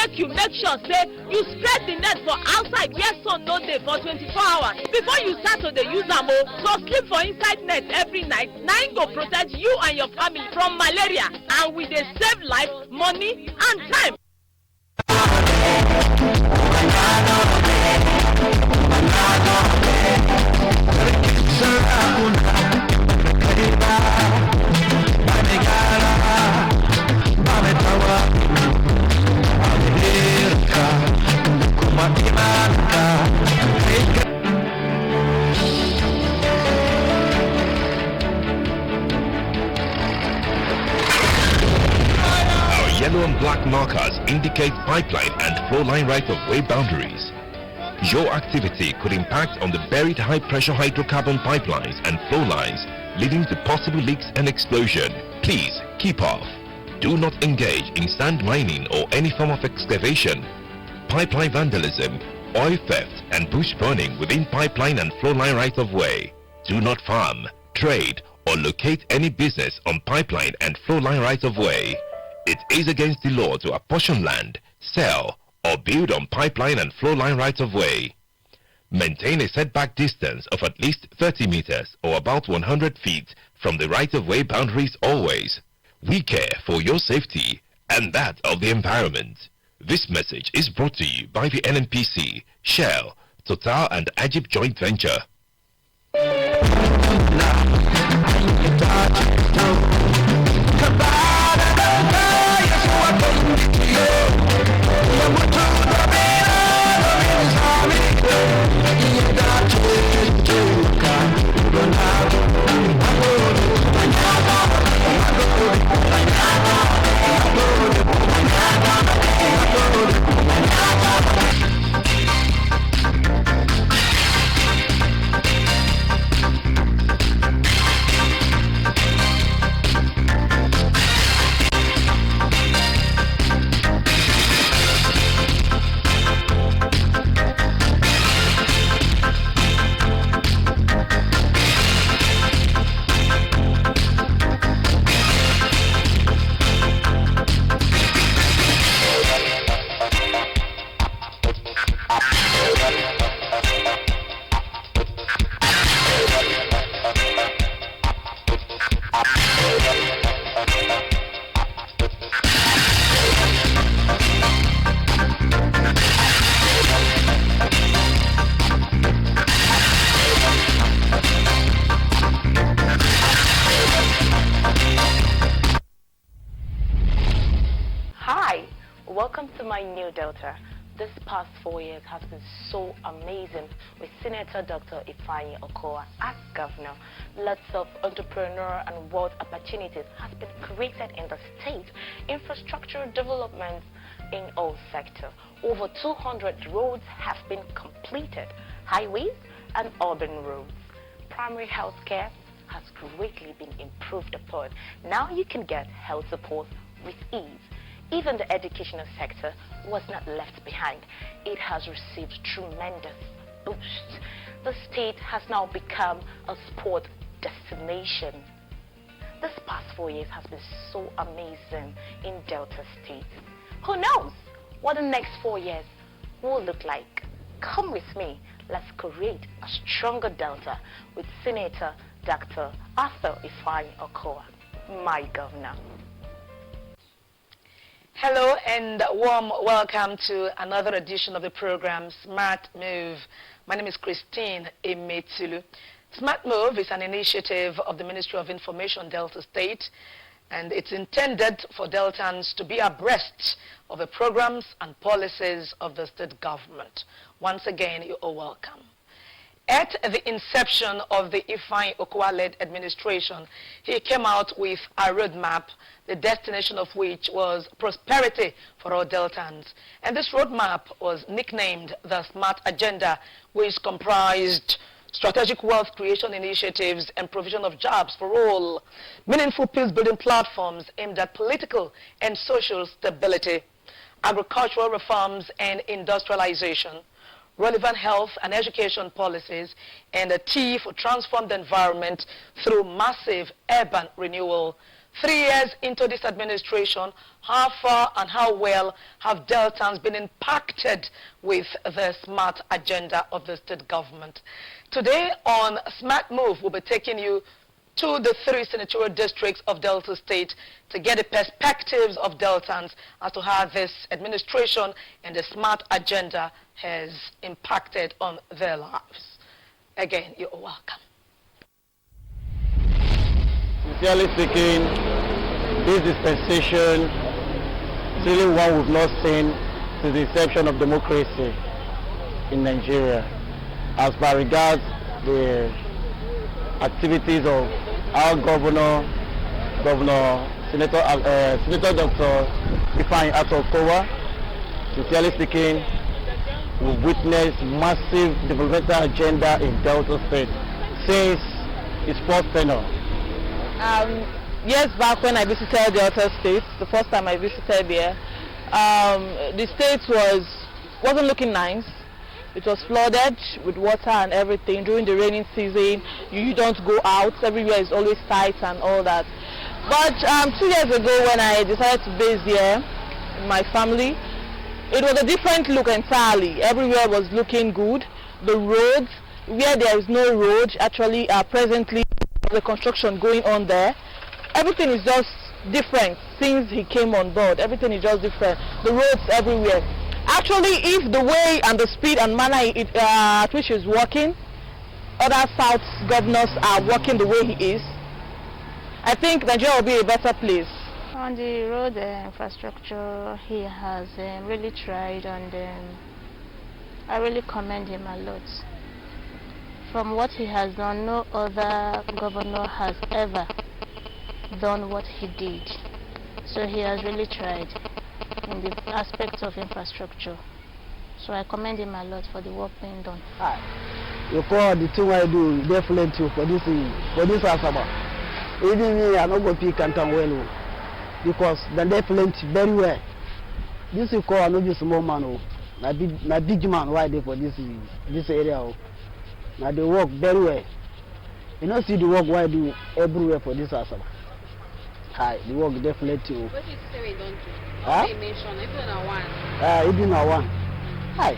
make sure say you spread the net for outside where sun no dey for 24 hours before you start to dey use am o. So sleep for inside net every night. Na im go protect you and your family from malaria, and we dey save life, money and time. Yellow and black markers indicate pipeline and flow line right-of-way boundaries. Your activity could impact on the buried high-pressure hydrocarbon pipelines and flow lines, leading to possible leaks and explosion. Please keep off. Do not engage in sand mining or any form of excavation. Pipeline vandalism, oil theft and bush burning within pipeline and flow line right-of-way. Do not farm, trade or locate any business on pipeline and flow line right-of-way. It is against the law to apportion land, sell, or build on pipeline and flow line right-of-way. Maintain a setback distance of at least 30 meters or about 100 feet from the right-of-way boundaries always. We care for your safety and that of the environment. This message is brought to you by the NNPC, Shell, Total and Ajib Joint Venture. Welcome to my new Delta. This past 4 years has been so amazing with Senator Dr. Ifeanyi Okowa as governor. Lots of entrepreneurial and wealth opportunities has been created in the state. Infrastructure developments in all sectors. Over 200 roads have been completed. Highways and urban roads. Primary health care has greatly been improved upon. Now you can get health support with ease. Even the educational sector was not left behind. It has received tremendous boosts. The state has now become a sport destination. This past 4 years has been so amazing in Delta State. Who knows what the next 4 years will look like? Come with me. Let's create a stronger Delta with Senator Dr. Ifeanyi Okowa, my governor. Hello and warm welcome to another edition of the program Smart Move. My name is Christine Emetulu. Smart Move is an initiative of the Ministry of Information, Delta State, and it's intended for Deltans to be abreast of the programs and policies of the state government. Once again, you are welcome. At the inception of the Ifeanyi Okowa-led administration, he came out with a roadmap, the destination of which was prosperity for all Deltans. And this roadmap was nicknamed the Smart Agenda, which comprised strategic wealth creation initiatives and provision of jobs for all, meaningful peace-building platforms aimed at political and social stability, agricultural reforms and industrialization, relevant health and education policies, and a T for transformed environment through massive urban renewal 3 years into this administration, how far and how well have Deltans been impacted with the smart agenda of the state government? Today on Smart Move, we'll be taking you to the 3 senatorial districts of Delta State to get the perspectives of Deltans as to how this administration and the smart agenda has impacted on their lives. Again, you're welcome. Sincerely speaking, this dispensation is really one we've not seen since the inception of democracy in Nigeria. As far regards the activities of our Senator Dr. Ifeanyi Okowa, sincerely speaking, we've witnessed massive developmental agenda in Delta State since its first tenure. Years back when I visited Delta State, the first time I visited there, the state wasn't looking nice. It was flooded with water and everything. During the raining season, you don't go out. Everywhere is always tight and all that. But 2 years ago when I decided to base here, my family, it was a different look entirely. Everywhere was looking good. The roads, where there is no road, actually presently the construction going on there. Everything is just different since he came on board. Everything is just different. The roads everywhere. Actually, if the way and the speed and manner at which he's working, other South governors are working the way he is, I think Nigeria will be a better place. On the road infrastructure, he has really tried, and I really commend him a lot. From what he has done, no other governor has ever done what he did. So he has really tried in the aspects of infrastructure. So I commend him a lot for the work being done. You call the thing I do definitely for this Asaba. Even me, I don't go pick and turn well because they definitely very well. This you call another small man, na big man why they for this area. Now they work very well. You know, see the work why do everywhere for this Asaba. Hi, the work definitely. What did you say we don't do? Huh? You mentioned even even a one. Hi,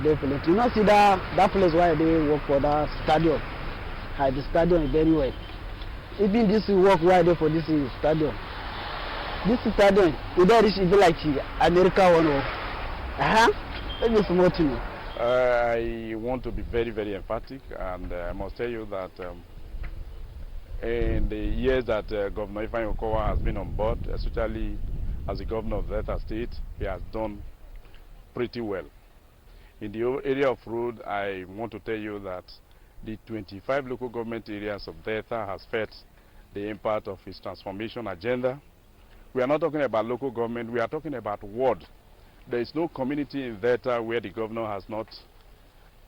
definitely. You know, see that place why they work for that stadium. Hi, the stadium is very well. Even this work why they for this stadium. This stadium, it be like America one. Maybe small to me. I want to be very, very emphatic, and I must tell you that in the years that Governor Ifeanyi Okowa has been on board, especially as the governor of Delta State, he has done pretty well. In the area of road, I want to tell you that the 25 local government areas of Delta has felt the impact of his transformation agenda. We are not talking about local government, we are talking about ward. There is no community in Delta where the governor has not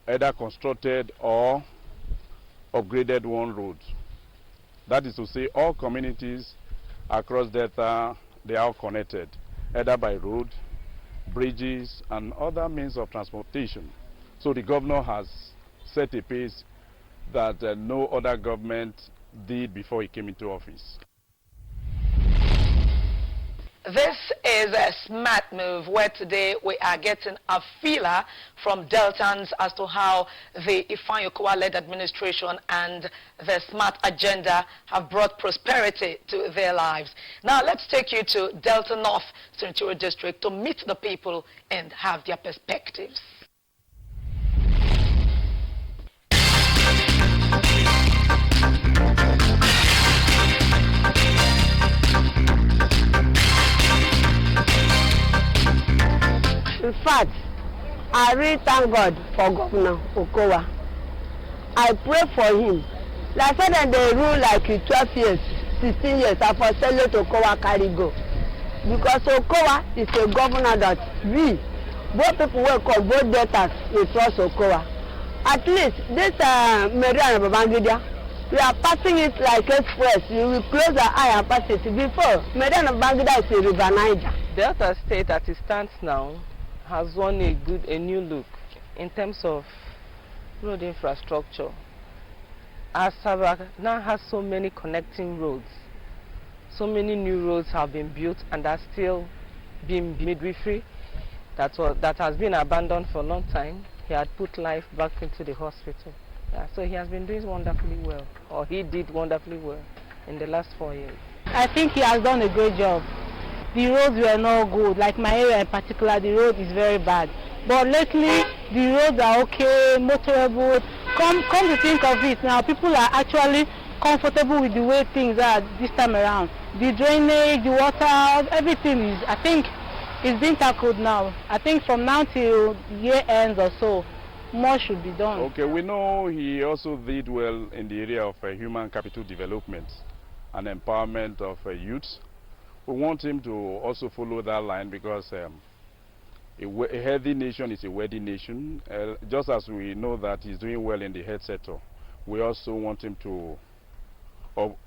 either constructed or upgraded one road. That is to say, all communities across Delta, they are all connected, either by road, bridges, and other means of transportation. So the governor has set a pace that no other government did before he came into office. This is a smart move where today we are getting a feeler from Deltans as to how the Ifeanyi Okowa-led administration and the smart agenda have brought prosperity to their lives. Now let's take you to Delta North Senatorial District to meet the people and have their perspectives. In fact, I really thank God for Governor Okowa. I pray for him. Like I said that they rule like 12 years, 16 years, I for tell to Okowa carry go. Because Okowa is a governor that we, both people will come, both debtors, we trust Okowa. At least this Maria and Babangida, we are passing it like express. We will close our eye and pass it. Before, Maria and Babangida is a river Niger. Delta State, as it stands now, has won a new look in terms of road infrastructure. Asaba now has so many connecting roads. So many new roads have been built and are still being midwifery that has been abandoned for a long time. He had put life back into the hospital. Yeah, so he has been doing wonderfully well, or he did wonderfully well in the last 4 years. I think he has done a great job. The roads were not good, like my area in particular, the road is very bad. But lately, the roads are okay, motorable. Come to think of it, now people are actually comfortable with the way things are this time around. The drainage, the water, everything is, I think, is being tackled now. I think from now till year ends or so, more should be done. Okay, we know he also did well in the area of human capital development and empowerment of youths. We want him to also follow that line because a healthy nation is a wealthy nation. Just as we know that he's doing well in the health sector, we also want him to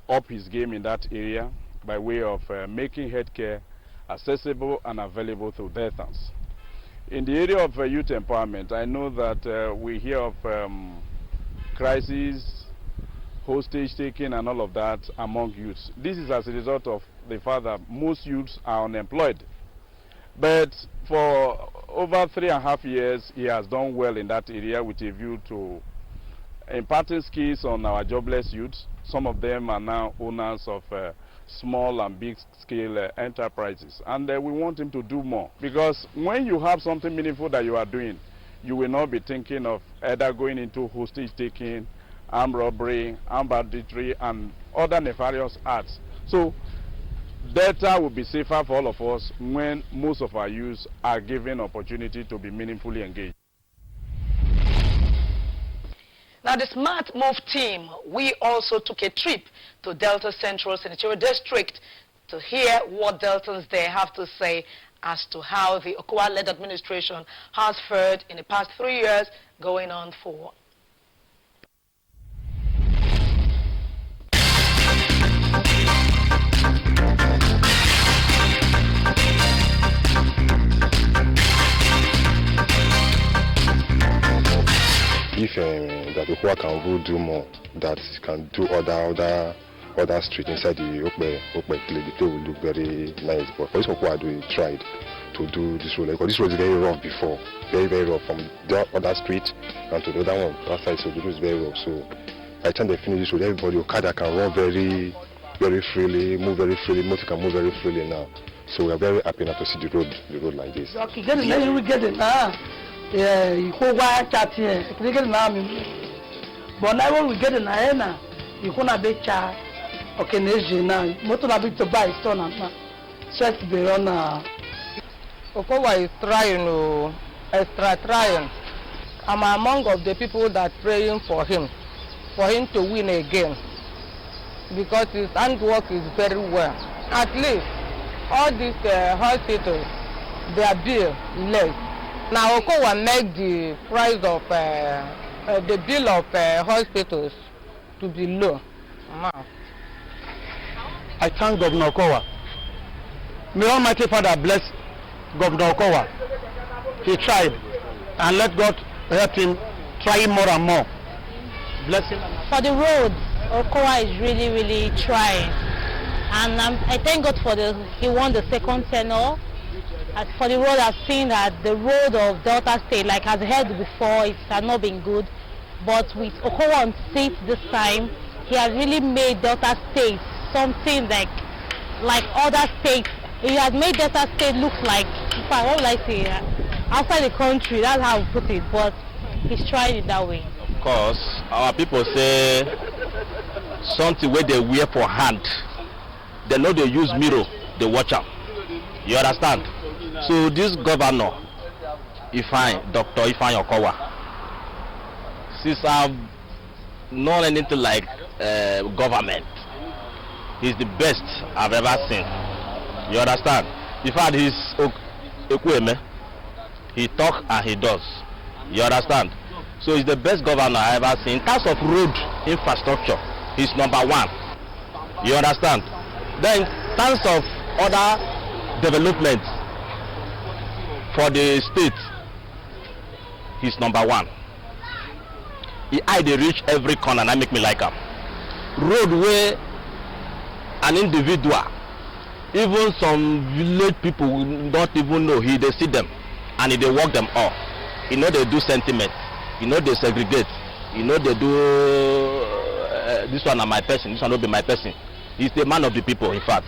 up his game in that area by way of making healthcare accessible and available to Deltans. In the area of youth empowerment, I know that we hear of crises, hostage taking and all of that among youths. This is as a result of the fact that most youths are unemployed. But for over 3.5 years, he has done well in that area with a view to imparting skills on our jobless youths. Some of them are now owners of small and big scale enterprises, and we want him to do more, because when you have something meaningful that you are doing, you will not be thinking of either going into hostage taking, armed robbery, armed banditry and other nefarious acts. So Delta will be safer for all of us when most of our youths are given opportunity to be meaningfully engaged. Now, the Smart Move team, we also took a trip to Delta Central Senatorial District to hear what Deltans there have to say as to how the Okowa-led administration has fared in the past 3 years, going on 4. If that Okowa can do more, that can do other streets inside the Okpe place, the place will look very nice. But for this Okowa, we tried to do this road, because this road is very rough before, very rough from the other street and to the other one outside. So the road is very rough. So by the time they finish this road, everybody Okada can run very freely, move very freely, motor can move very freely now. So we are very happy now to see the road like this. Okay, get it now. Yeah, you go watch chat here. You get it now. But now when we get it now, you gonna be chat. Okay, now motor na bit to buy stone and now. Stress be on. Okowa is trying, extra trying. I'm among of the people that praying for him to win again, because his handwork is very well. At least all these hospitals, their bill less. Now Okowa make the price of the bill of hospitals to be low. Now, I thank Governor Okowa. May Almighty Father bless Governor Okowa. He tried, and let God help him try more and more. Bless him. For the roads, Okowa is really trying, and I thank God for he won the second tenure. As for the road, I've seen that the road of Delta State, like I've heard before, it has not been good. But with Okowa on seat this time, he has really made Delta State something like other states. He has made Delta State look like, what would I say, outside the country, that's how I put it, but he's trying it that way. Of course, our people say something where they wear for hand, they know they use mirror, they watch out. You understand? So this governor, Dr. Ifeanyi Okowa, since I've known anything like government, he's the best I've ever seen. You understand? In fact, he's Ekweme. He talk and he does. You understand? So he's the best governor I've ever seen. In terms of road infrastructure, he's #1. You understand? Then in terms of other development for the state, he's #1. He reach every corner and I make me like him. Road where an individual. Even some village people don't even know they see them and they work them off. You know they do sentiment, you know they segregate, you know they do this one are my person, this one will be my person. He's the man of the people, in fact.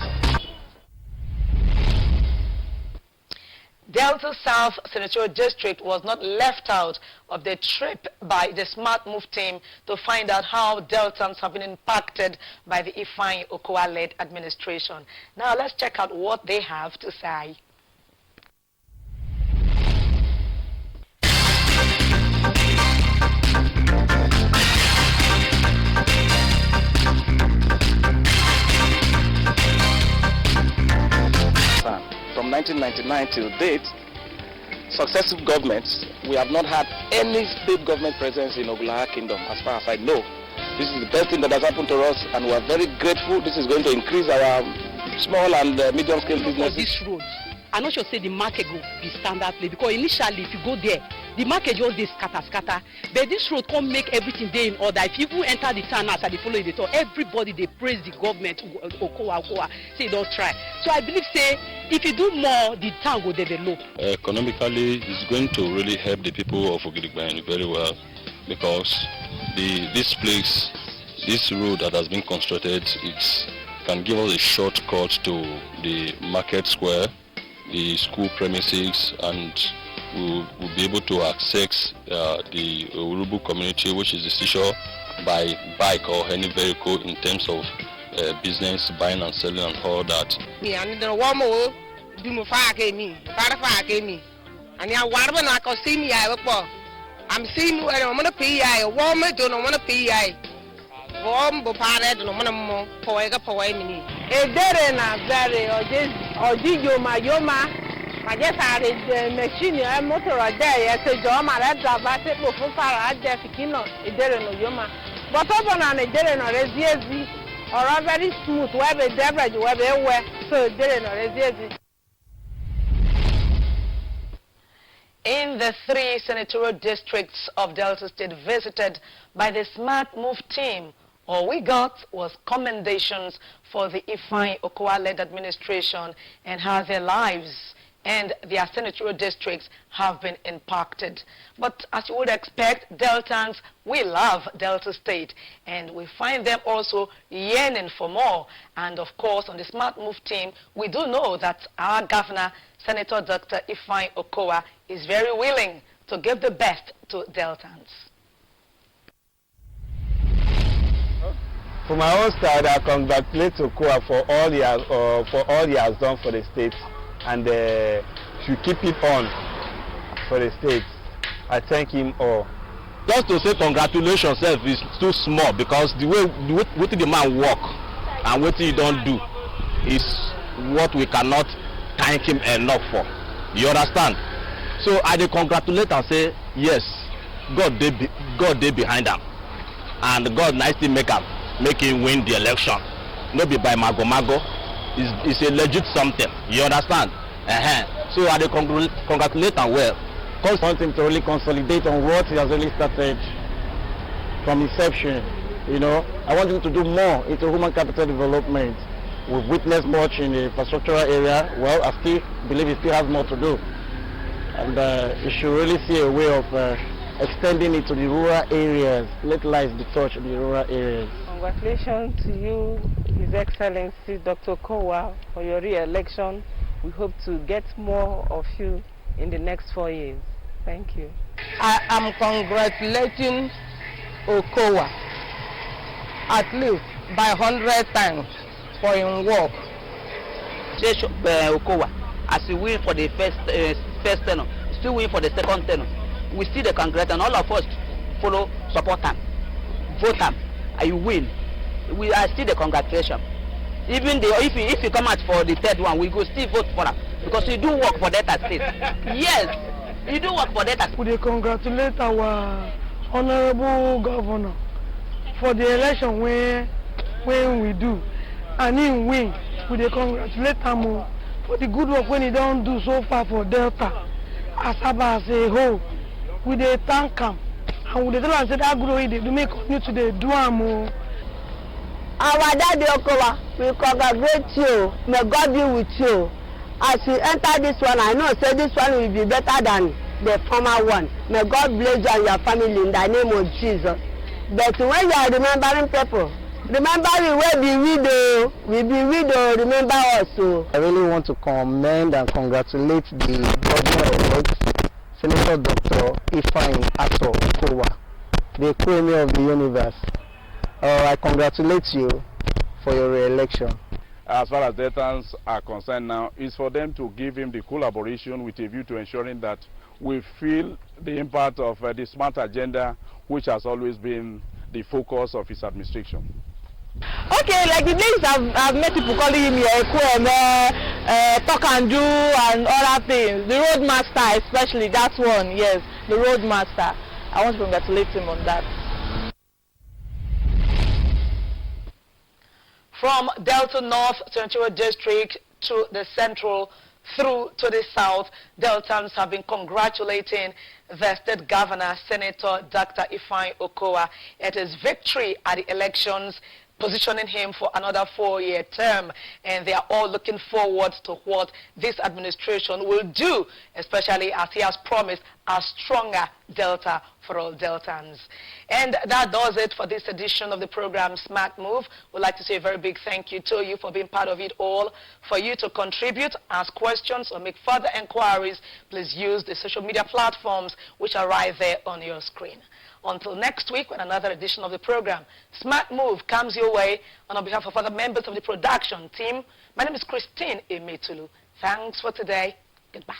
Delta South Senatorial District was not left out of the trip by the Smart Move team to find out how Deltans have been impacted by the Ifeanyi Okowa-led administration. Now let's check out what they have to say. From 1999 till date, successive governments, we have not had any state government presence in Ogulaha Kingdom, as far as I know. This is the best thing that has happened to us, and we are very grateful. This is going to increase our small and medium-scale businesses. This road, I'm not sure say the market will be standard play, because initially, if you go there, the market just dey scatter. But this road can make everything day in order. If you even enter the town as they follow the town, everybody they praise the government. Okowa, say don't try. So I believe say if you do more, the town will develop. Economically, it's going to really help the people of Ogidigban very well, because this place, this road that has been constructed, it can give us a shortcut to the market square, the school premises, and we'll be able to access the Urubu community, which is the seashore, by bike or any vehicle in terms of business, buying and selling and all that. I'm seeing you and I'm going to pay a woman, don't want to pay a warm bopare, don't want to poega poemini. A derena very or yoma. I guess I read the machine, a motor a day, I said, Joma, I drive it before I get Kino, a dereno yoma. But open on a dereno resiesi or a very smooth web, a beverage, web, so dereno resiesi. In the 3 senatorial districts of Delta State visited by the Smart Move team, all we got was commendations for the Ifeanyi Okowa-led administration and how their lives and their senatorial districts have been impacted. But as you would expect, Deltans, we love Delta State, and we find them also yearning for more. And of course, on the Smart Move team, we do know that our governor, Senator Dr. Ifeanyi Okowa, is very willing to give the best to Deltans. For my own side, I congratulate Okowa for all he has done for the state, and to keep it on for the state. I thank him all. Just to say congratulations is too small, because the way the man work and what he don't do is what we cannot thank him enough for. You understand? So I dey congratulate and say yes, God dey behind him, and God nicely make him win the election. No be by mago. It's a legit something. You understand? So I dey congratulate him well. I want him to really consolidate on what he has really started from inception. You know, I want him to do more into human capital development. We've witnessed much in the infrastructural area. Well, I still believe he still has more to do. And he should really see a way of extending it to the rural areas. Let lives be touched in the rural areas. Congratulations to you, His Excellency Dr. Okowa, for your re-election. We hope to get more of you in the next 4 years. Thank you. I am congratulating Okowa at least by 100 times for his work. Okowa, as he win for the first tenor, still win for the second tenor. We see the congratulations, and all of us follow, support him, vote him, and you win. I see the congratulations. Even if you come out for the third one, we go still vote for him, because he do work for Delta State. Yes, he do work for Delta State. We congratulate our honorable governor for the election when we do, and he win. We congratulate him for the good work when he don't do so far for Delta. Asaba as a whole, we thank him, and we tell him that good work he do make continue to do him. Our daddy Okowa, we congratulate you. May God be with you. As you enter this one, I know say this one will be better than the former one. May God bless you and your family in the name of Jesus. But when you are remembering people, remember we will be widow. We be widow. Remember also. I really want to commend and congratulate the governor-elect, Senator Dr. Ifeanyi Okowa, the Queen of the universe. I congratulate you for your re-election. As far as Deltans are concerned now, is for them to give him the collaboration with a view to ensuring that we feel the impact of the smart agenda, which has always been the focus of his administration. Okay, like the days I've met people calling him talk and do and other things. The road master, especially, that's one, yes, the road master. I want to congratulate him on that. From Delta North Central District to the Central through to the South, Deltans have been congratulating the State Governor, Senator Dr. Ifeanyi Okowa, at his victory at the elections, positioning him for another 4-year term. And they are all looking forward to what this administration will do, especially as he has promised a stronger Delta for all Deltans. And that does it for this edition of the program Smart Move. We'd like to say a very big thank you to you for being part of it all. For you to contribute, ask questions, or make further inquiries, please use the social media platforms which are right there on your screen. Until next week with another edition of the program, Smart Move comes your way. And on behalf of other members of the production team, my name is Christine Emetulu. Thanks for today. Goodbye.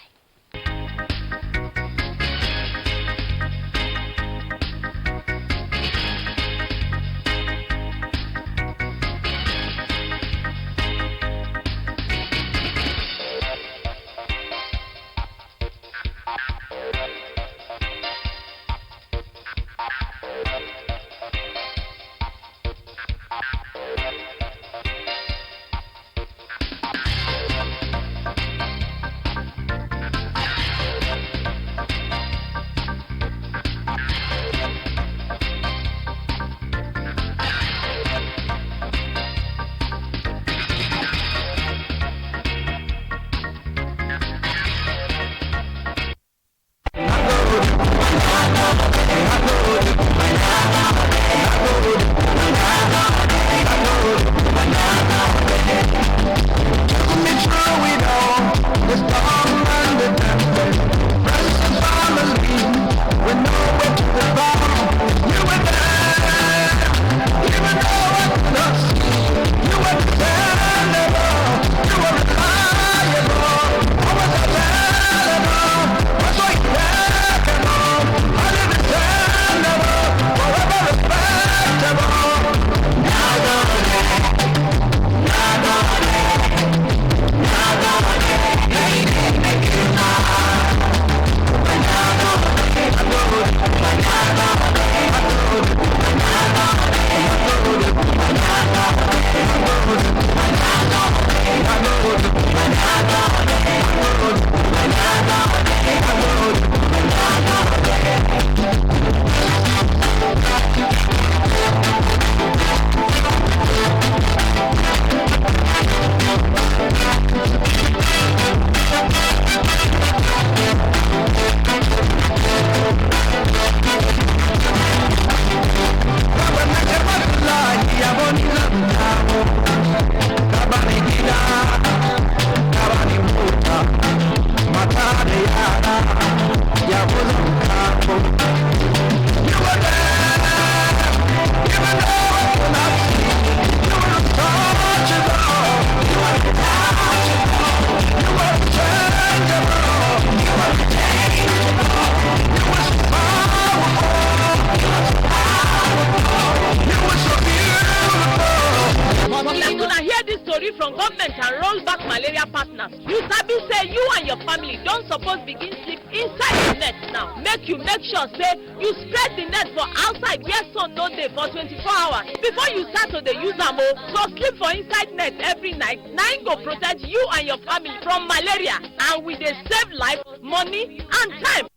From government and roll back malaria partners. You sabi say you and your family don't suppose begin sleep inside the net now. Make sure say you spread the net for outside where sun no day for 24 hours before you start to dey use am. So sleep for inside net every night. Nine go protect you and your family from malaria, and we dey save life, money and time.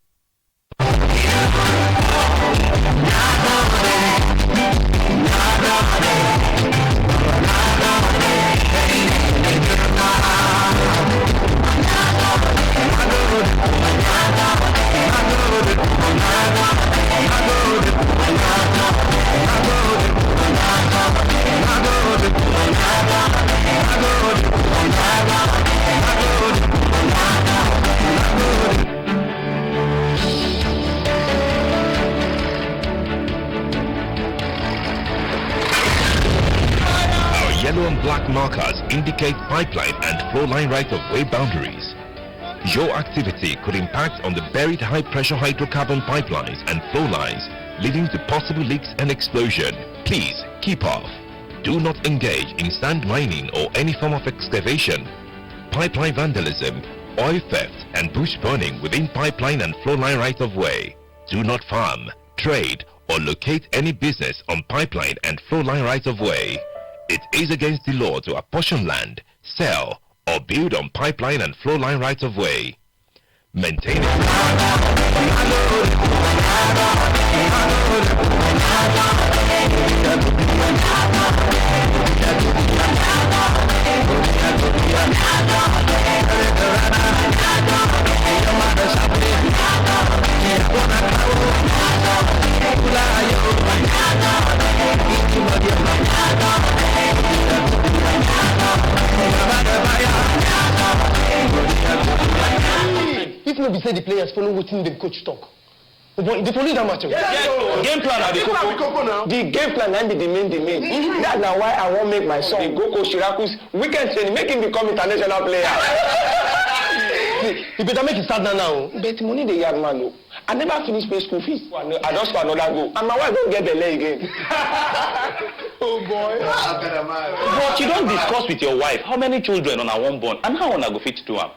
markers indicate pipeline and flow line right-of-way boundaries. Your activity could impact on the buried high-pressure hydrocarbon pipelines and flow lines, leading to possible leaks and explosion. Please keep off. Do not engage in sand mining or any form of excavation. Pipeline vandalism, oil theft and bush burning within pipeline and flow line right-of-way. Do not farm, trade or locate any business on pipeline and flow line right-of-way. It is against the law to apportion land, sell or build on pipeline and flow line right-of-way. Maintain If no be say the players follow wetin the coach talk, but the police are matching. Game plan are the coco now. The game plan and the main. That's now why I won't make my son go coach Shiraku's weekend training, make him become international player. You better make it start now. Bet money the young man. I never finish pay school fees. I just for another go. And my wife don't get the leg again. Oh boy. But you don't discuss with your wife how many children on a one born and how on I go fit to am.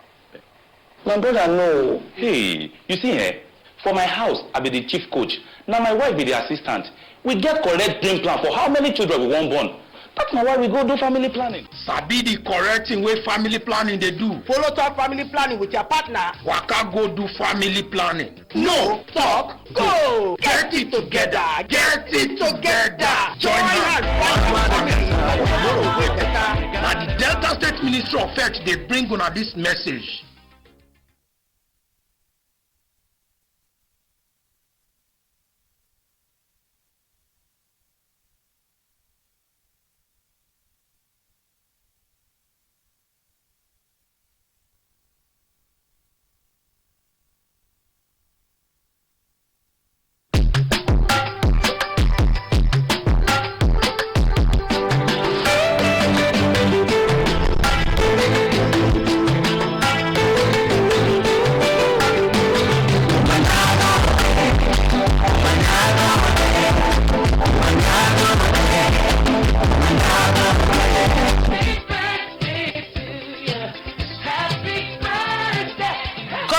My brother no. Hey, you see here, for my house, I be the chief coach. Now my wife be the assistant. We get correct game plan for how many children we won't born. That's not why we go do family planning. Sabi the correct thing wey family planning they do. Follow top family planning with your partner. Waka go do family planning. No, talk, go. Get it together. Get it together. Join hands. Now the Delta State Ministry of Health they bring on this message.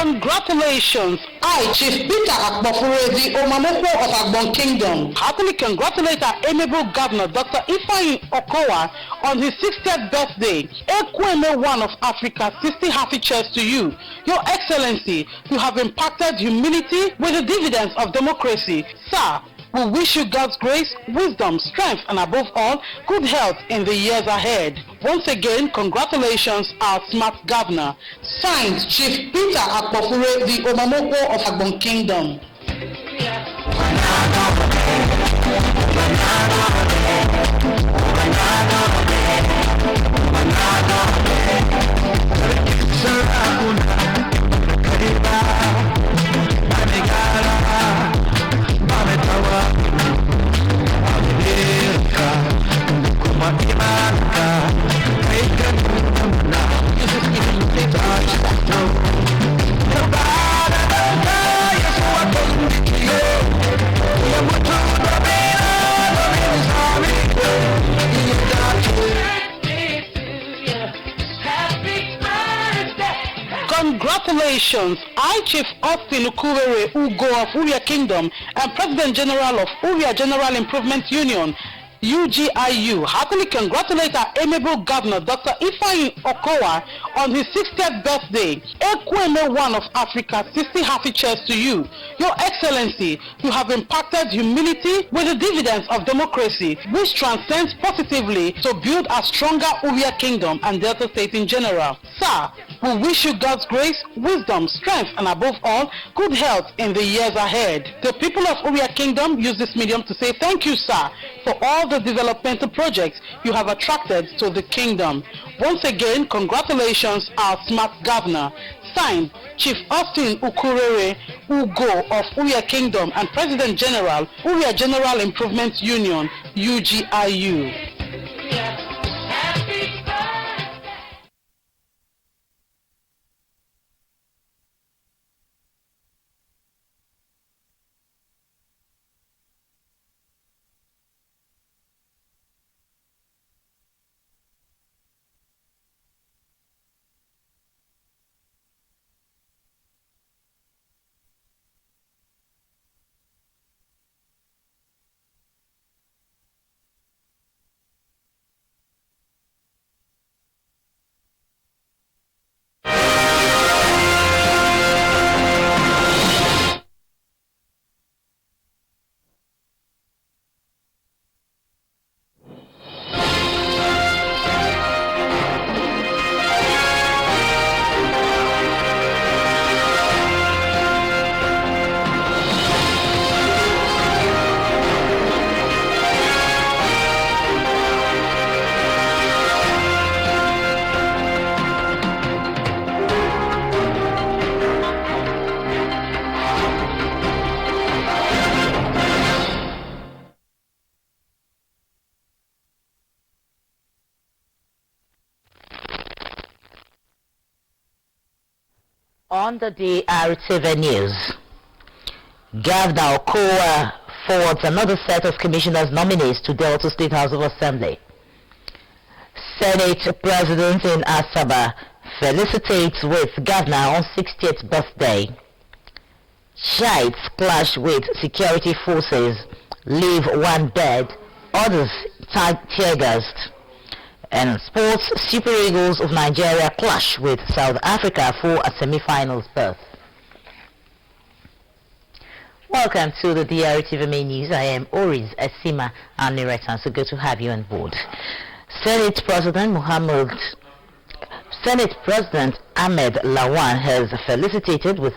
Congratulations, I, Chief Peter Akpofure, the Omamoko of Agbon Kingdom, happily congratulate our amiable Governor, Dr. Ifeanyi Okowa, on his 60th birthday. Ekweme One of Africa, 60 happy cheers to you. Your Excellency, you have impacted humility with the dividends of democracy. Sir, we wish you God's grace, wisdom, strength, and above all, good health in the years ahead. Once again, congratulations, our smart governor. Signed, Chief Peter Akpofure, the Omamoko of Agbon Kingdom. Congratulations, I, Chief Austin Ukuwere Ugo of Uria Kingdom and President General of Uria General Improvement Union, UGIU, happily congratulate our amiable Governor, Dr. Ifeanyi Okowa, on his 60th birthday. Ekweme One of Africa, 60 happy cheers to you. Your Excellency, you have impacted humility with the dividends of democracy, which transcends positively to build a stronger Uria Kingdom and Delta State in general. Sir, we wish you God's grace, wisdom, strength, and above all, good health in the years ahead. The people of Uria Kingdom use this medium to say thank you, sir, for all the developmental projects you have attracted to the kingdom. Once again, congratulations, our smart governor. Signed, Chief Austin Ukurere Ugo of Uria Kingdom and President General, Uria General Improvement Union, UGIU. On the Drtv news, Governor Okowa forwards another set of commissioners nominees to Delta State House of Assembly. Senate President in Asaba felicitates with Governor on 60th birthday. Shiites clash with security forces, leave one dead, others tear gassed. And sports, Super Eagles of Nigeria clash with South Africa for a semi-finals berth. Welcome to the Drtv main news. I am Ori's Esima and narrator, so good to have you on board. Senate President Ahmed Lawan has felicitated with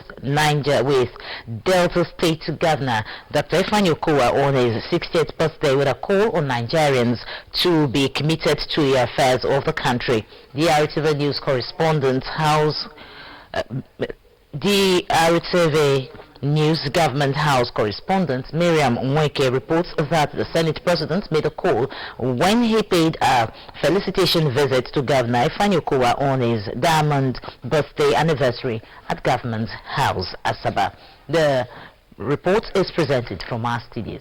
Delta State Governor Dr. Ifeanyi Okowa on his 60th birthday with a call on Nigerians to be committed to the affairs of the country. The Drtv news correspondent News Government House correspondent Miriam Nweke reports that the Senate President made a call when he paid a felicitation visit to Governor Ifeanyi Okowa on his diamond birthday anniversary at Government House, Asaba. The report is presented from our studios.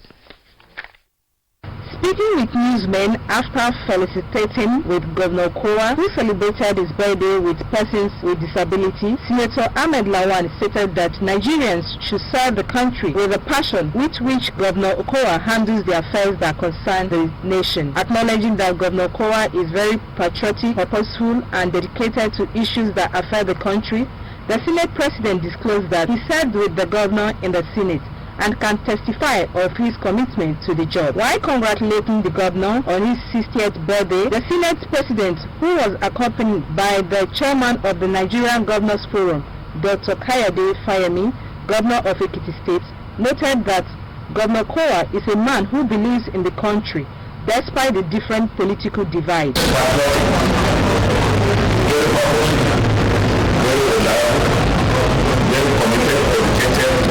Speaking with newsmen after felicitating with Governor Okowa, who celebrated his birthday with persons with disability, Senator Ahmed Lawan stated that Nigerians should serve the country with a passion with which Governor Okowa handles the affairs that concern the nation. Acknowledging that Governor Okowa is very patriotic, purposeful, and dedicated to issues that affect the country, the Senate President disclosed that he served with the governor in the Senate and can testify of his commitment to the job. While congratulating the governor on his 60th birthday, the Senate President, who was accompanied by the chairman of the Nigerian Governors Forum, Dr. Kayode Fayemi, governor of Ekiti State, noted that Governor Okowa is a man who believes in the country, despite the different political divides.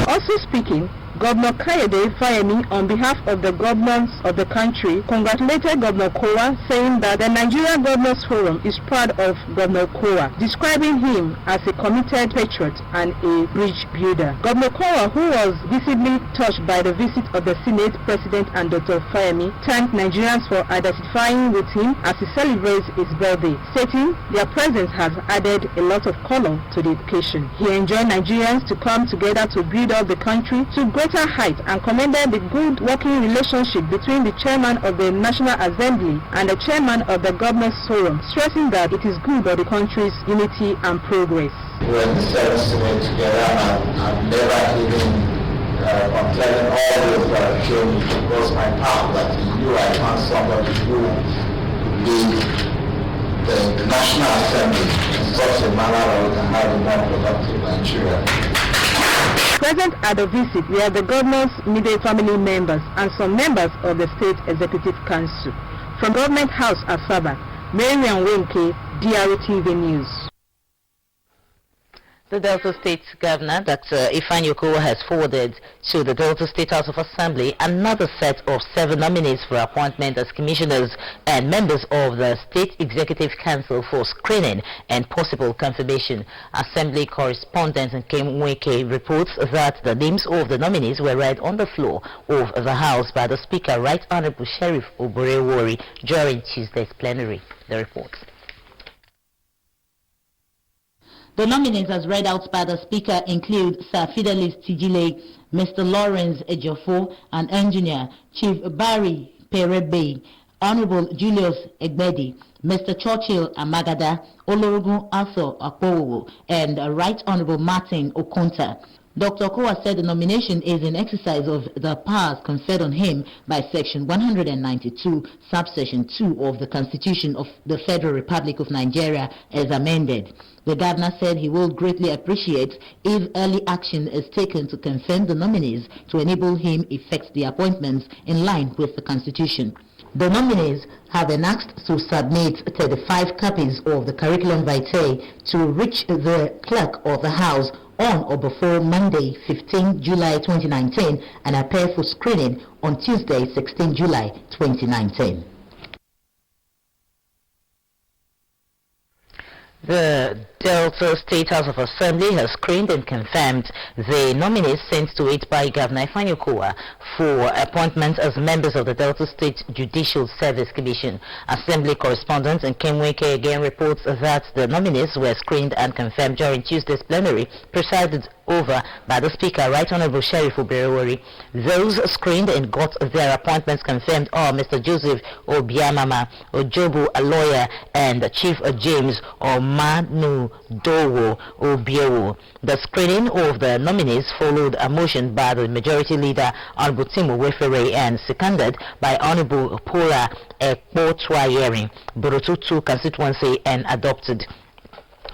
Also speaking, Governor Kayode Fayemi, on behalf of the governors of the country, congratulated Governor Okowa, saying that the Nigerian Governors Forum is proud of Governor Okowa, describing him as a committed patriot and a bridge builder. Governor Okowa, who was visibly touched by the visit of the Senate President and Dr. Fayemi, thanked Nigerians for identifying with him as he celebrates his birthday, stating their presence has added a lot of color to the occasion. He enjoined Nigerians to come together to build up the country to greater height and commended the good working relationship between the chairman of the National Assembly and the chairman of the Governors Forum, stressing that it is good for the country's unity and progress. When the service went together, I'm never even complaining all those shown me. It was my path that he knew I found somebody who would lead the National Assembly in such a manner that we can have a more productive Nigeria. Present at the visit were the governor's immediate family members and some members of the State Executive Council. From Government House, Asaba, Miriam Nweke, Drtv News. The Delta State Governor, Dr. Ifeanyi Okowa, has forwarded to the Delta State House of Assembly another set of 7 nominees for appointment as commissioners and members of the State Executive Council for screening and possible confirmation. Assembly correspondent Nkem Nweke reports that the names of the nominees were read on the floor of the House by the Speaker, Right Honorable Sheriff Warri, during Tuesday's plenary. The report. The nominees as read out by the Speaker include Sir Fidelis Tijile, Mr. Lawrence Ejiofor, and Engineer Chief Barry Perebe, Honorable Julius Egbedi, Mr. Churchill Amagada, Olorogun Arthur Akpowo, and Right Honorable Martin Okonta. Dr. Okowa said the nomination is in exercise of the powers conferred on him by Section 192, Subsection 2 of the Constitution of the Federal Republic of Nigeria as amended. The governor said he will greatly appreciate if early action is taken to confirm the nominees to enable him effect the appointments in line with the Constitution. The nominees have been asked to submit 35 copies of the curriculum vitae to reach the clerk of the House on or before Monday, 15 July 2019, and appear for screening on Tuesday, 16 July 2019. The Delta State House of Assembly has screened and confirmed the nominees sent to it by Governor Ifeanyi Okowa for appointment as members of the Delta State Judicial Service Commission. Assembly correspondent Nkemweke again reports that the nominees were screened and confirmed during Tuesday's plenary, presided over by the Speaker, Right Honorable Sheriff Warri. Those screened and got their appointments confirmed are Mr. Joseph Obiamama Ojobu, a lawyer, and Chief James Omanu Dowo Obiewo. The screening of the nominees followed a motion by the Majority Leader Honorable Timo Wefere and seconded by Honorable Paula Ekpotwayeri, Borotutu constituency, and adopted.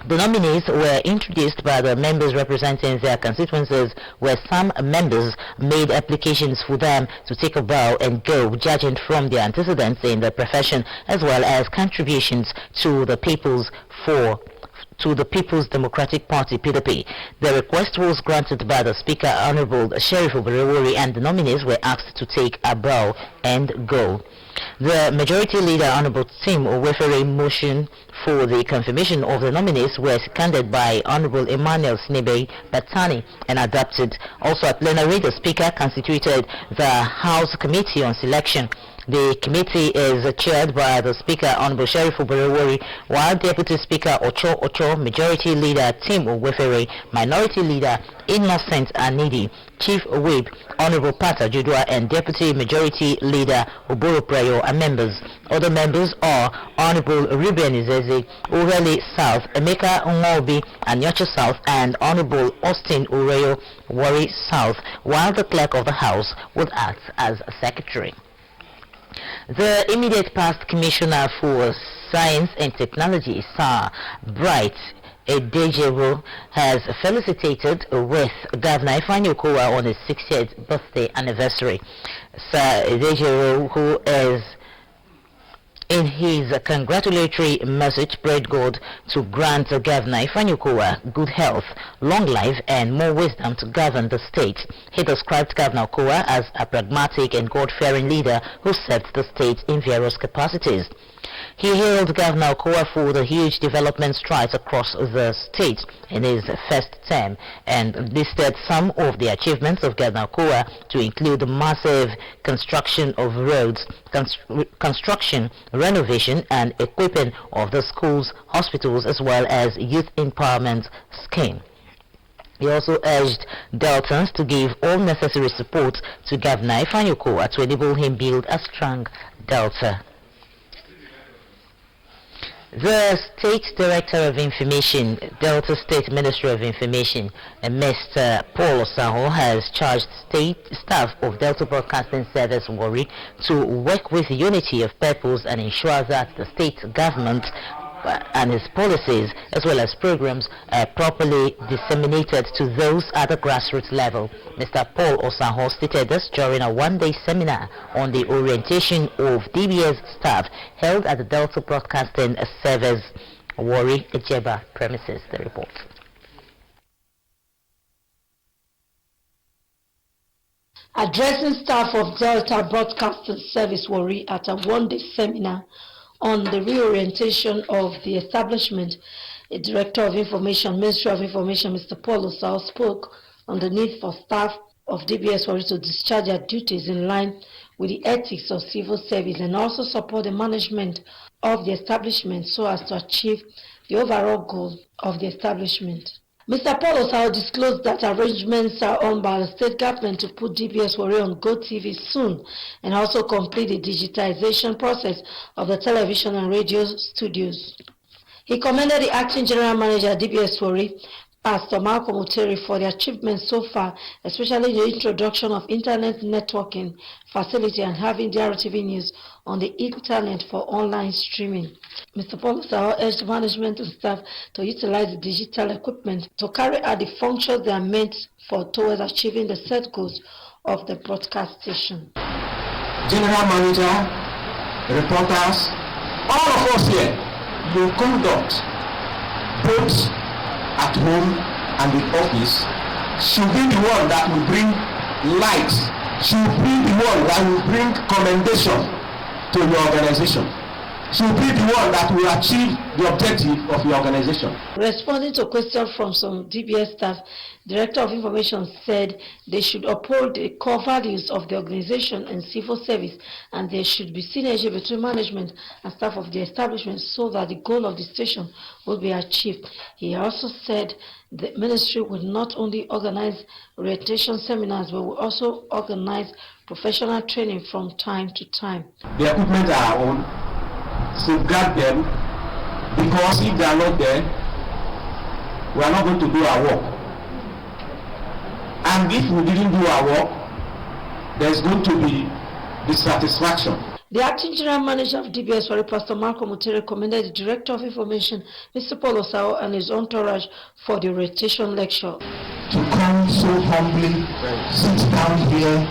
The nominees were introduced by the members representing their constituencies, where some members made applications for them to take a bow and go, judging from their antecedents in the profession as well as contributions to the People's Democratic Party (PDP). The request was granted by the Speaker, Honorable Sheriff Warri, and the nominees were asked to take a bow and go. The Majority Leader, Honorable Tim Wefere, motion for the confirmation of the nominees were seconded by Honorable Emmanuel Snebe Batani and adopted. Also at plenary, the Speaker constituted the House Committee on Selection. The committee is chaired by the Speaker, Honorable Sheriff Warri, while Deputy Speaker Ocho, Majority Leader Tim Wefere, Minority Leader Innocent Anidi, Chief Whip Honorable Pata Judua, and Deputy Majority Leader Oboro Prayo are members. Other members are Honorable Ruben Izeze, Ureli South, Emeka Ngobi, Anyocha South, and Honorable Austin Ureyo, Warri South, while the Clerk of the House would act as Secretary. The immediate past Commissioner for Science and Technology, Sir Bright Edejewo, has felicitated with Governor Ifeanyi Okowa on his 60th birthday anniversary. Sir Edejewo, who is in his congratulatory message, prayed God to grant Governor Ifeanyi Okowa good health, long life, and more wisdom to govern the state. He described Governor Okowa as a pragmatic and God-fearing leader who served the state in various capacities. He hailed Governor Okowa for the huge development strides across the state in his first term and listed some of the achievements of Governor Okowa to include the massive construction of roads, construction, renovation, and equipping of the schools, hospitals, as well as youth empowerment scheme. He also urged Deltans to give all necessary support to Governor Ifeanyi Okowa to enable him build a strong Delta. The State Director of Information, Delta State Ministry of Information, Mr. Paul Osaho, has charged state staff of Delta Broadcasting Service Warri to work with unity of purpose and ensure that the state government and its policies as well as programs are properly disseminated to those at the grassroots level. Mr. Paul Osaho stated this during a one-day seminar on the orientation of DBS staff held at the Delta Broadcasting Service Warri Ejeba premises. The report. Addressing staff of Delta Broadcasting Service Warri at a one-day seminar on the reorientation of the establishment, the Director of Information, Ministry of Information, Mr. Paul Osaho, spoke on the need for staff of DBS Warri to discharge their duties in line with the ethics of civil service and also support the management of the establishment so as to achieve the overall goal of the establishment. Mr. Paul Osaho disclosed that arrangements are on by the state government to put DBS Warri on GoTV soon and also complete the digitization process of the television and radio studios. He commended the acting general manager at DBS Warri, Pastor Malcolm Uteri, for the achievements so far, especially the introduction of internet networking facility and having Drtv news on the internet for online streaming. Mr. Paul Osaho urged management and staff to utilize the digital equipment to carry out the functions they are meant for towards achieving the set goals of the broadcast station. General manager, reporters, all of us here, you conduct both at home and in office should be the one that will bring light, should be the one that will bring commendation to your organization. should be the one that will achieve the objective of the organization. Responding to a question from some DBS staff, Director of Information said they should uphold the core values of the organization and civil service, and there should be synergy between management and staff of the establishment so that the goal of the station will be achieved. He also said the ministry would not only organize orientation seminars, but will also organize professional training from time to time. The equipment are our own. Safeguard them, because if they are not there, we are not going to do our work. And if we didn't do our work, there's going to be dissatisfaction. The acting general manager of DBS, Warri, Pastor Marco Mutere, commended the director of information, Mr. Paul Osao, and his entourage for the orientation lecture. To come so humbly, sit down here,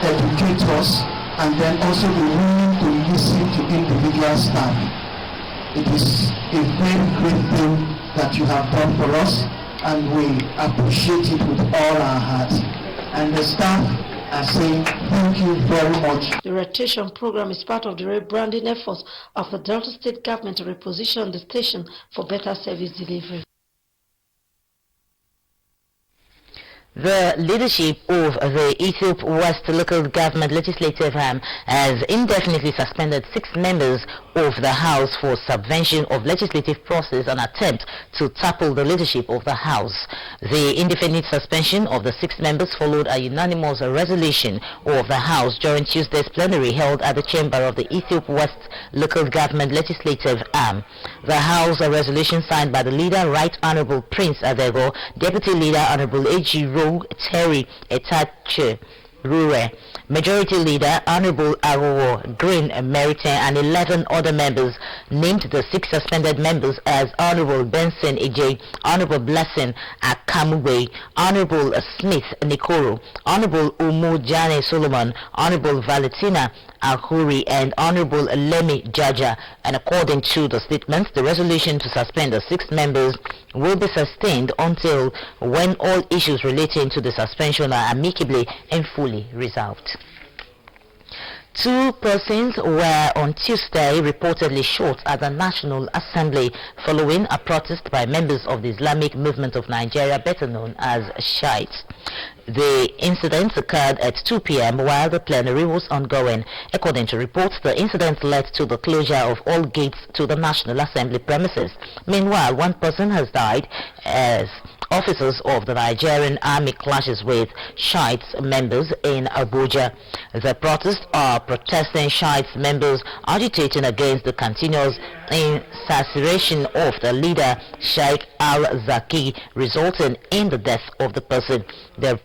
educate us, and then also be willing to listen to individual staff. It is a very great thing that you have done for us, and we appreciate it with all our hearts. And the staff are saying thank you very much. The rotation program is part of the rebranding efforts of the Delta State government to reposition the station for better service delivery. The leadership of the Ethiop West Local Government Legislative Arm has indefinitely suspended 6 members of the House for subvention of legislative process and attempt to topple the leadership of the House. The indefinite suspension of the 6 members followed a unanimous resolution of the House during Tuesday's plenary held at the chamber of the Ethiop West Local Government Legislative Arm. The House resolution signed by the leader, Right Honorable Prince Adego, Deputy Leader Honorable A.G. Terry Etache Rure, Majority Leader Honorable Arowo Green Merite, and 11 other members named the 6 suspended members as Honorable Benson Ej, Honorable Blessing Akamwe, Honorable Smith Nikoro, Honorable Umu Jane Solomon, Honorable Valentina Ahuri, and Honorable Lemi Jaja. And according to the statement, the resolution to suspend the 6 members will be sustained until when all issues relating to the suspension are amicably and fully resolved. 2 persons were on Tuesday reportedly shot at the National Assembly following a protest by members of the Islamic Movement of Nigeria, better known as Shiites. The incident occurred at 2 p.m. while the plenary was ongoing. According to reports, the incident led to the closure of all gates to the National Assembly premises. Meanwhile, 1 person has died as officers of the Nigerian Army clashes with Shiites members in Abuja. The protests are protesting Shiites members agitating against the continuous incarceration of the leader Sheikh al-Zaki, resulting in the death of the person. The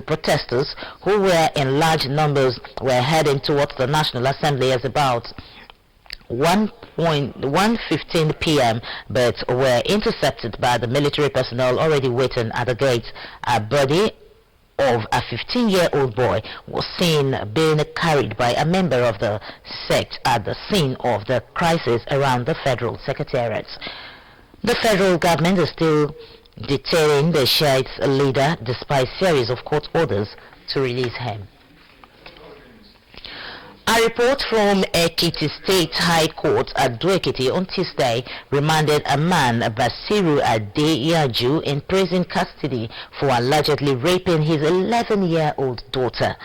protesters, who were in large numbers, were heading towards the National Assembly at about 1:15 p.m. but were intercepted by the military personnel already waiting at the gate. A body of a 15-year-old boy was seen being carried by a member of the sect at the scene of the crisis around the Federal Secretariat. The federal government is still detaining the Shiites leader despite series of court orders to release him. A report from Ekiti State High Court at Ado-Ekiti on Tuesday remanded a man, Basiru Adeyaju, in prison custody for allegedly raping his 11-year-old daughter.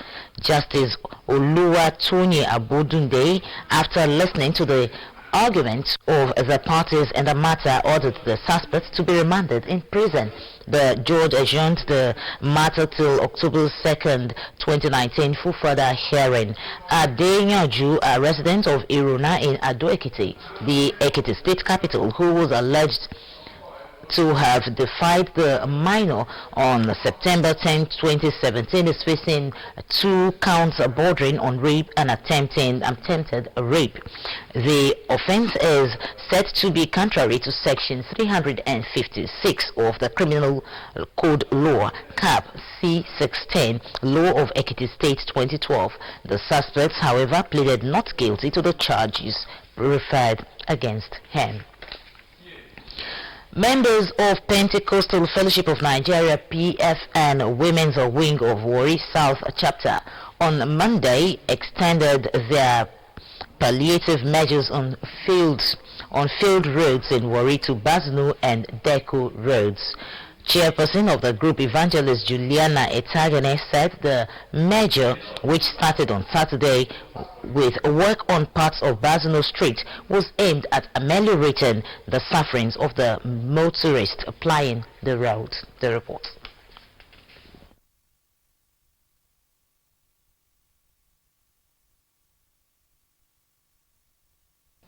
Justice Oluwatoyin Abodunde, after listening to the arguments of the parties in the matter, ordered the suspect to be remanded in prison. The judge adjourned the matter till October 2nd, 2019 for further hearing. Adeyaju, a resident of Iruna in Ado-Ekiti, the Ekiti state capital, who was alleged to have defied the minor on September 10, 2017, is facing 2 counts bordering on rape and attempted rape. The offense is said to be contrary to Section 356 of the Criminal Code Law, Cap C16, Law of Ekiti State 2012. The suspects, however, pleaded not guilty to the charges referred against him. Members of Pentecostal Fellowship of Nigeria PFN Women's Wing of Warri South Chapter on Monday extended their palliative measures on field roads in Warri to Baznu and Deku roads. Chairperson of the group, Evangelist Juliana Etagene, said the measure, which started on Saturday with work on parts of Bazno Street, was aimed at ameliorating the sufferings of the motorists plying the road. The report.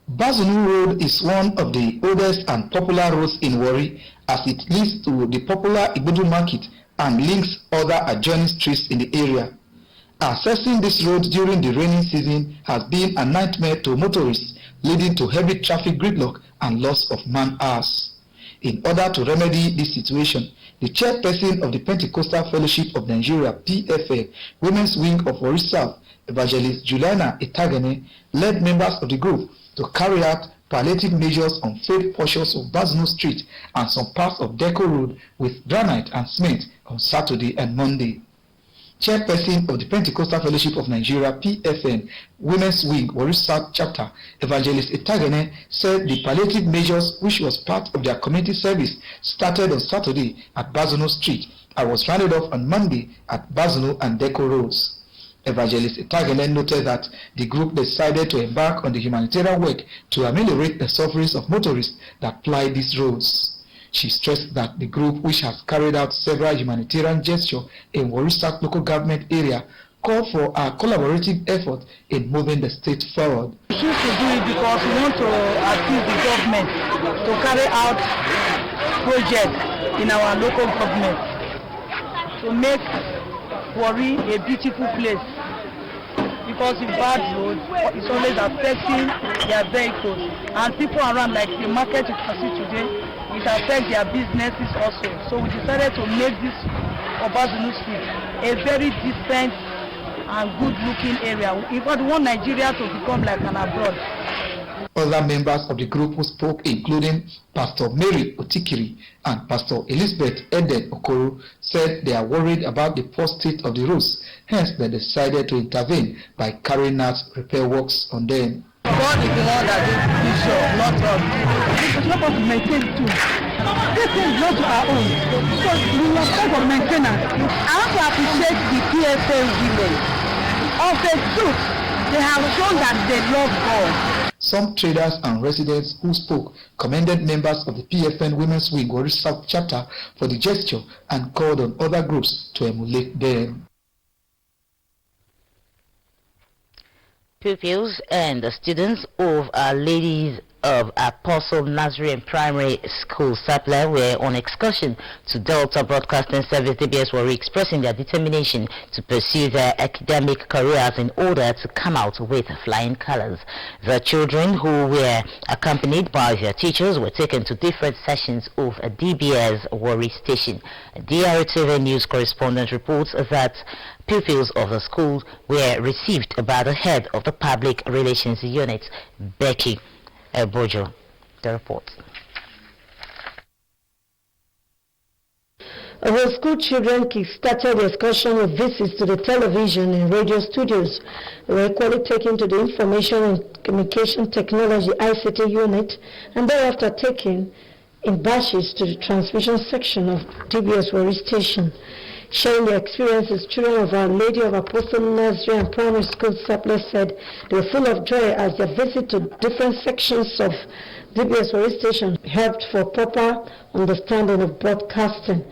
Bazunu Road is one of the oldest and popular roads in Warri, as it leads to the popular Igbodu Market and links other adjoining streets in the area. Accessing this road during the rainy season has been a nightmare to motorists, leading to heavy traffic gridlock and loss of man-hours. In order to remedy this situation, the chairperson of the Pentecostal Fellowship of Nigeria, PFA, Women's Wing of Warri South, Evangelist Juliana Etagene, led members of the group to carry out palliative measures on failed portions of Bazno Street and some parts of Deco Road with granite and cement on Saturday and Monday. Chairperson of the Pentecostal Fellowship of Nigeria, PFN, Women's Wing, Warri South Chapter, Evangelist Etagene, said the palliative measures, which was part of their community service, started on Saturday at Bazno Street and was rounded off on Monday at Bazno and Deco Roads. Evangelist Etagene noted that the group decided to embark on the humanitarian work to ameliorate the sufferings of motorists that ply these roads. She stressed that the group, which has carried out several humanitarian gestures in Warri South local government area, called for a collaborative effort in moving the state forward. We choose to do it because we want to assist the government to carry out projects in our local government to make Warri a beautiful place, because the bad road is always affecting their vehicles, and people around, like the market you can see today, it affects their businesses also. So we decided to make this Obazunu Street a very decent and good looking area. In fact, we want Nigeria to become like an abroad. Other members of the group who spoke, including Pastor Mary Otikiri and Pastor Elizabeth Eden Okoro, said they are worried about the poor state of the roads. Hence, they decided to intervene by carrying out repair works on them. God is the one that is this show, not us. It's not to maintain it too. This thing is not our own. So we must pay for maintenance. I want to appreciate the PFA women. Of the truth, they have shown that they love God. Some traders and residents who spoke commended members of the PFN Women's Wing Warri South Chapter for the gesture and called on other groups to emulate them. Pupils and the students of Our Ladies of Apostle Nazarene Primary School, Sapler, were on excursion to Delta Broadcasting Service DBS Warri, expressing their determination to pursue their academic careers in order to come out with flying colors. The children, who were accompanied by their teachers, were taken to different sessions of a DBS Warri station. Drtv news correspondent reports that pupils of the school were received by the head of the Public Relations Unit, Becky Bojo. The report. Our school children kick-started the excursion with visits to the television and radio studios. They were equally taken to the Information and Communication Technology ICT unit and thereafter taken in batches to the transmission section of DBS Warri station. Sharing their experiences, children of Our Lady of Apostle Nazarene Primary School, Sapler, said they were full of joy as their visit to different sections of DBS Warri station helped for proper understanding of broadcasting.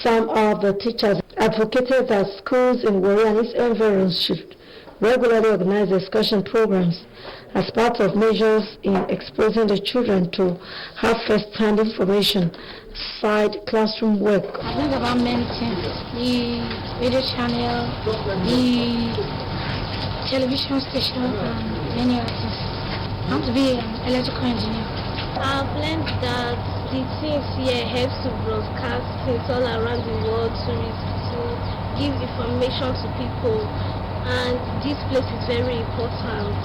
Some of the teachers advocated that schools in Warri and its environs should regularly organize excursion programs as part of measures in exposing the children to have first-hand information side classroom work. I think about many things. The radio channel, the television station, and many other things. I want to be an electrical engineer. I've learned that the things here helps to broadcast things all around the world to give information to people, and this place is very important.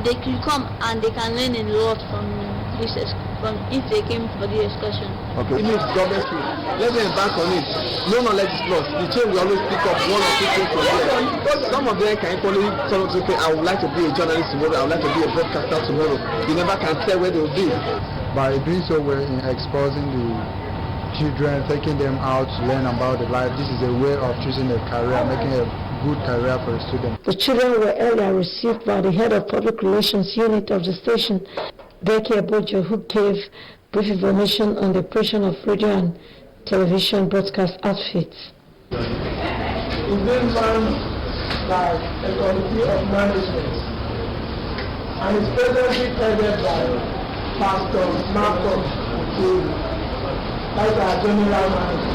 They can come and they can learn a lot from this school. from if they came for the excursion. Okay. It means government school. Let me embark on it. No knowledge is lost. The team will always pick up one or two things from there. Some of them can equally sort of say, I would like to be a journalist tomorrow, I would like to be a broadcaster tomorrow. You never can tell where they will be. By doing so well in exposing the children, taking them out to learn about the life, this is a way of choosing a career, making a good career for a student. The children were earlier received by the head of public relations unit of the station, Becky Abojo, who gave brief information on the operation of radio and television broadcast outfits. It's been run by a committee of management and is presently headed by Pastor Malcolm King, like our general manager,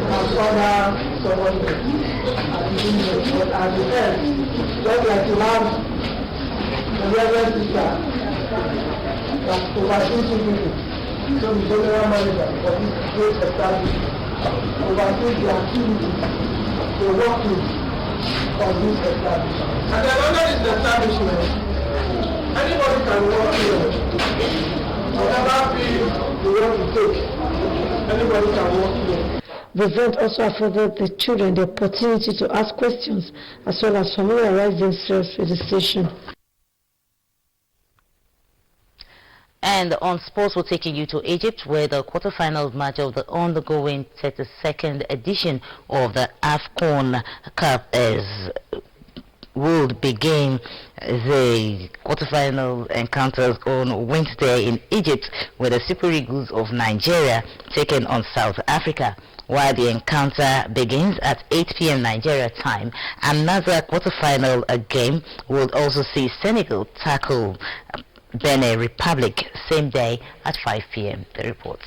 and other subordinates at the unit. But at the end, just like you have the Reverend Sister that oversees units, so the general manager for this great establishment oversees the activities they work with on this establishment. And then under this establishment, anybody can work here. Whatever field they want to take, anybody can work here. The event also afforded the children the opportunity to ask questions as well as familiarize themselves with the station. And on sports, we're taking you to Egypt, where the quarterfinal match of the ongoing 32nd edition of the AFCON Cup will begin. The quarterfinal encounters on Wednesday in Egypt, where the Super Eagles of Nigeria taking on South Africa. While the encounter begins at 8 p.m. Nigeria time, another quarterfinal game will also see Senegal tackle Benin Republic same day at 5 p.m. The reports.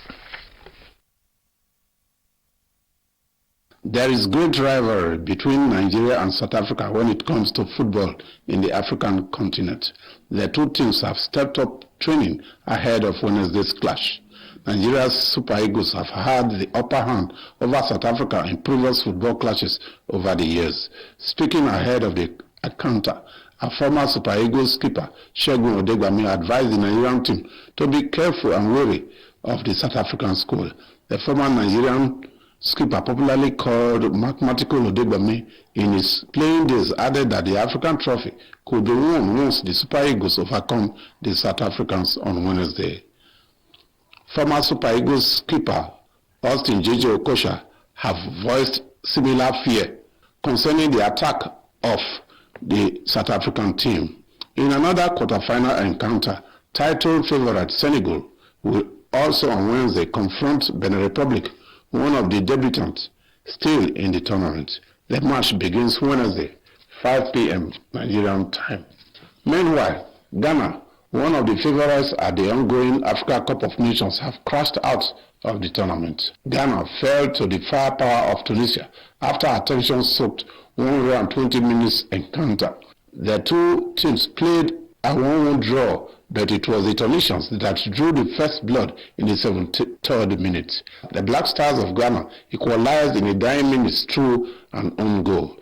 There is great rivalry between Nigeria and South Africa when it comes to football in the African continent. The two teams have stepped up training ahead of Wednesday's clash. Nigeria's Super Eagles have had the upper hand over South Africa in previous football clashes over the years. Speaking ahead of the encounter, a former Super Eagles skipper, Segun Odegbami, advised the Nigerian team to be careful and wary of the South African school. The former Nigerian skipper, popularly called Mathematical Odegbami, in his playing days added that the African trophy could be won once the Super Eagles overcome the South Africans on Wednesday. Former Super Eagles skipper Austin J.J. Okosha have voiced similar fear concerning the attack of the South African team. In another quarterfinal encounter, title favorite Senegal will also on Wednesday confront Benin Republic, one of the debutants still in the tournament. The match begins Wednesday, 5 p.m. Nigerian time. Meanwhile, Ghana, one of the favorites at the ongoing Africa Cup of Nations, have crashed out of the tournament. Ghana fell to the firepower of Tunisia after a tension-soaked 120 minutes encounter. The two teams played a 1-1 draw, but it was the Tunisians that drew the first blood in the 73rd minute. The Black Stars of Ghana equalized in the dying minutes through an own goal.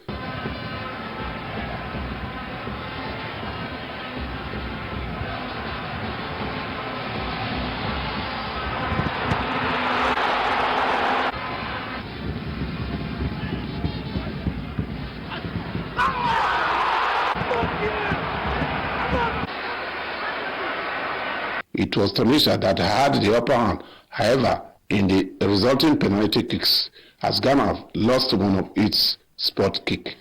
It was Tunisia that had the upper hand, however, in the resulting penalty kicks, as Ghana lost one of its spot kick.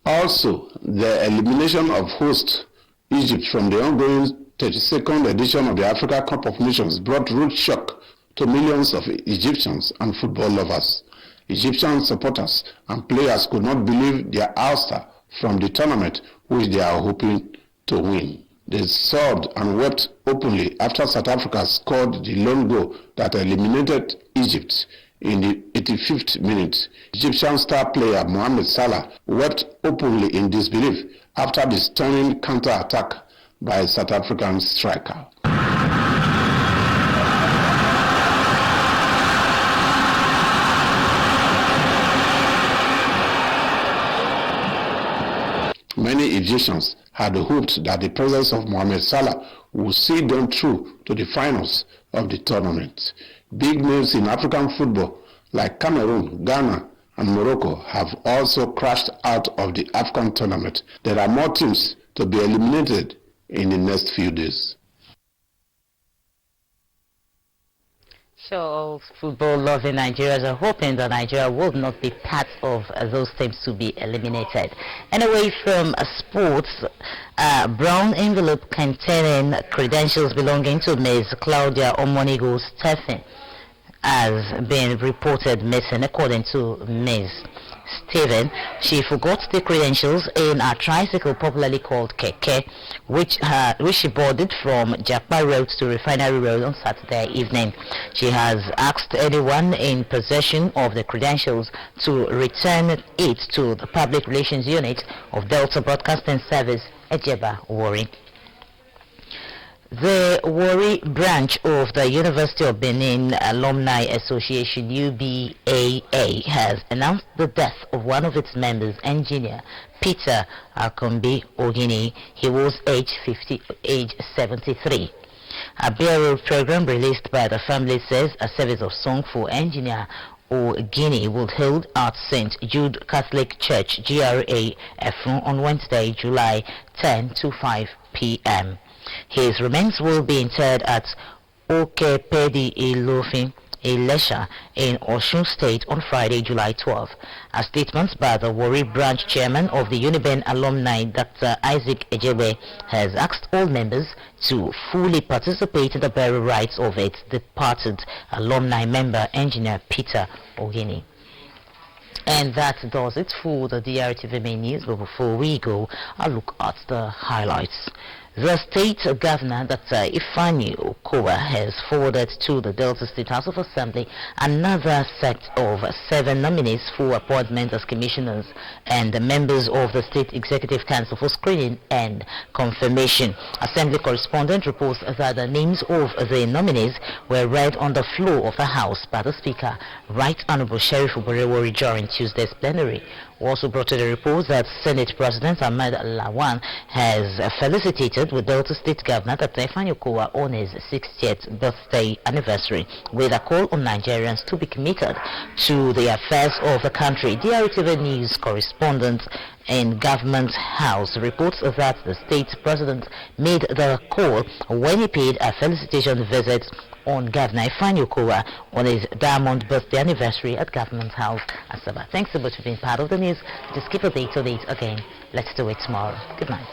Also, the elimination of host Egypt from the ongoing 32nd edition of the Africa Cup of Nations brought rude shock to millions of Egyptians and football lovers. Egyptian supporters and players could not believe their ouster from the tournament, which they are hoping to win. They sobbed and wept openly after South Africa scored the lone goal that eliminated Egypt in the 85th minute. Egyptian star player Mohamed Salah wept openly in disbelief after the stunning counter-attack by South African striker. Many Egyptians had hoped that the presence of Mohamed Salah would see them through to the finals of the tournament. Big names in African football like Cameroon, Ghana, and Morocco have also crashed out of the African tournament. There are more teams to be eliminated in the next few days. So football-loving Nigerians are hoping that Nigeria will not be part of those teams to be eliminated. And away from sports, brown envelope containing credentials belonging to Ms. Claudia Omonigo Stephen has been reported missing, according to Ms. Stephen. She forgot the credentials in a tricycle popularly called Keke, which she boarded from Jakpa Road to Refinery Road on Saturday evening. She has asked anyone in possession of the credentials to return it to the Public Relations Unit of Delta Broadcasting Service, Ejeba, Warri. The Warri branch of the University of Benin Alumni Association, UBAA, has announced the death of one of its members, engineer Peter Akombi Ogini. He was age 73. A burial program released by the family says a service of song for engineer Ogini will hold at St. Jude Catholic Church, GRA, Efron, on Wednesday, July 10 to 5 p.m. His remains will be interred at Okepedi Ilofin, Ilesha, in Osun State on Friday, July 12. A statement by the Warri branch chairman of the Uniben alumni, Dr. Isaac Ejebe, has asked all members to fully participate in the burial rites of its departed alumni member, engineer Peter Ogini. And that does it for the DRTV main news. But before we go, I'll look at the highlights. The state governor, Dr. Ifeanyi Okowa, has forwarded to the Delta State House of Assembly another set of 7 nominees for appointment as commissioners and the members of the State Executive Council for screening and confirmation. Assembly correspondent reports that the names of the nominees were read on the floor of the House by the Speaker, Right Honorable Sheriff Warri, during Tuesday's plenary. We also brought to the report that Senate President Ahmed Lawan has felicitated with Delta State Governor Dr. Ifeanyi Okowa on his 60th birthday anniversary, with a call on Nigerians to be committed to the affairs of the country. DRTV News correspondent in Government House reports that the state president made the call when he paid a felicitation visit on Governor Ifeanyi Okowa on his diamond birthday anniversary at Government House, Asaba. Thanks so much for being part of the news. Just keep a date on it again. Let's do it tomorrow. Good night.